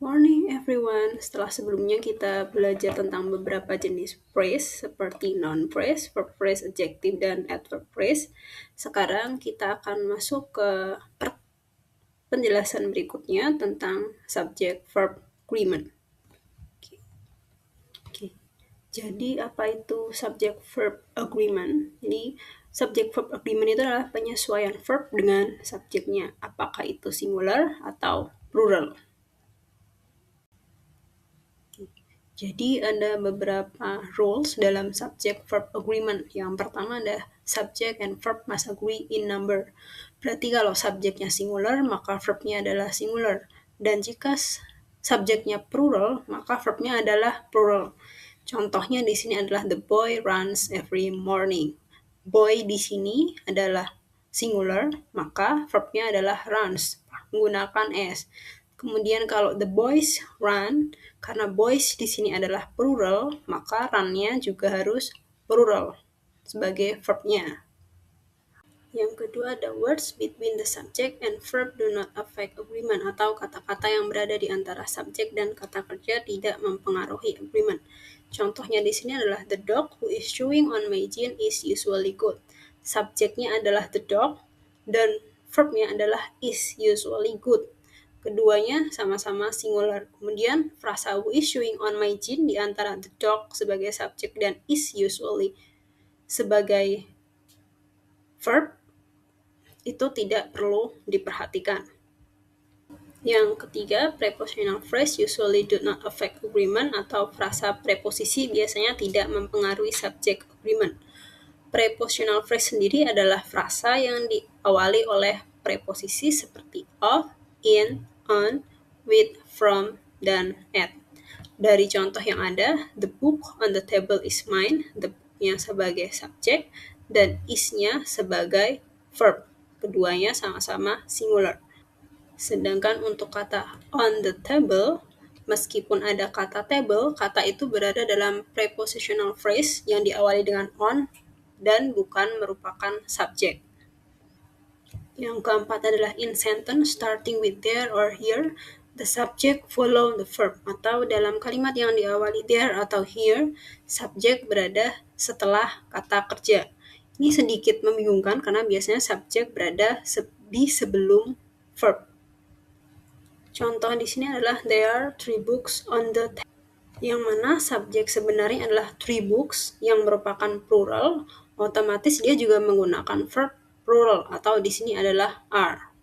Morning everyone. Setelah sebelumnya kita belajar tentang beberapa jenis phrase seperti noun phrase, verb phrase, adjective, dan adverb phrase. Sekarang kita akan masuk ke penjelasan berikutnya tentang subject verb agreement. Oke. Jadi apa itu subject verb agreement? Jadi subject verb agreement itu adalah penyesuaian verb dengan subjeknya. Apakah itu singular atau plural? Jadi ada beberapa rules dalam subject verb agreement. Yang pertama ada subject and verb must agree in number. Berarti kalau subjeknya singular, maka verbnya adalah singular. Dan jika subjeknya plural, maka verbnya adalah plural. Contohnya di sini adalah the boy runs every morning. Boy di sini adalah singular, maka verbnya adalah runs menggunakan s. Kemudian kalau the boys run, karena boys di sini adalah plural, maka run-nya juga harus plural sebagai verbnya. Yang kedua ada words between the subject and verb do not affect agreement, atau kata-kata yang berada di antara subjek dan kata kerja tidak mempengaruhi agreement. Contohnya di sini adalah the dog who is chewing on my jean is usually good. Subjeknya adalah the dog dan verbnya adalah is usually good. Keduanya sama-sama singular. Kemudian frasa who is chewing on my jean di antara the dog sebagai subjek dan is usually sebagai verb itu tidak perlu diperhatikan. Yang ketiga, prepositional phrase usually do not affect agreement, atau frasa preposisi biasanya tidak mempengaruhi subjek agreement. Prepositional phrase sendiri adalah frasa yang diawali oleh preposisi seperti of, in, on, with, from, dan at. Dari contoh yang ada, the book on the table is mine, the book-nya sebagai subjek, dan is-nya sebagai verb. Keduanya sama-sama singular. Sedangkan untuk kata on the table, meskipun ada kata table, kata itu berada dalam prepositional phrase yang diawali dengan on dan bukan merupakan subjek. Yang keempat adalah in sentence starting with there or here, the subject follow the verb, atau dalam kalimat yang diawali there atau here, subjek berada setelah kata kerja. Ini sedikit membingungkan karena biasanya subjek berada di sebelum verb. Contoh di sini adalah there are 3 books on the table, yang mana subjek sebenarnya adalah 3 books yang merupakan plural, otomatis dia juga menggunakan verb plural atau di sini adalah are.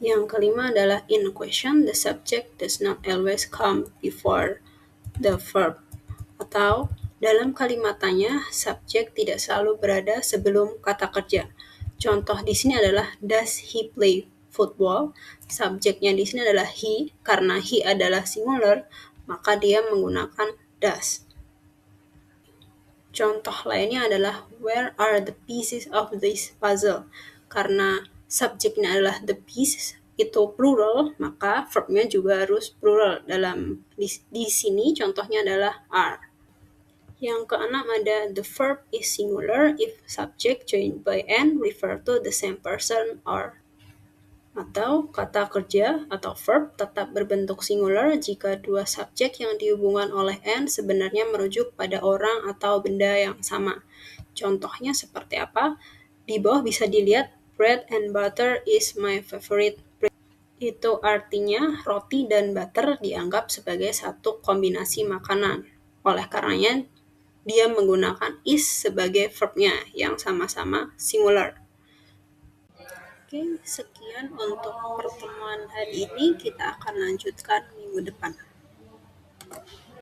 Yang kelima adalah in question, the subject does not always come before the verb, atau dalam kalimat tanya, subjek tidak selalu berada sebelum kata kerja. Contoh di sini adalah does he play football? Subjeknya di sini adalah he, karena he adalah singular, maka dia menggunakan does. Contoh lainnya adalah where are the pieces of this puzzle? Karena subjeknya adalah the pieces, itu plural, maka verbnya juga harus plural. Di sini contohnya adalah are. Yang keenam ada the verb is singular if subject joined by n refer to the same person or, atau kata kerja atau verb tetap berbentuk singular jika dua subjek yang dihubungkan oleh n sebenarnya merujuk pada orang atau benda yang sama. Contohnya seperti apa? Di bawah bisa dilihat bread and butter is my favorite bread. Itu artinya roti dan butter dianggap sebagai satu kombinasi makanan. Oleh karenanya dia menggunakan is sebagai verbnya yang sama-sama singular. Oke, sekian untuk pertemuan hari ini. Kita akan lanjutkan minggu depan.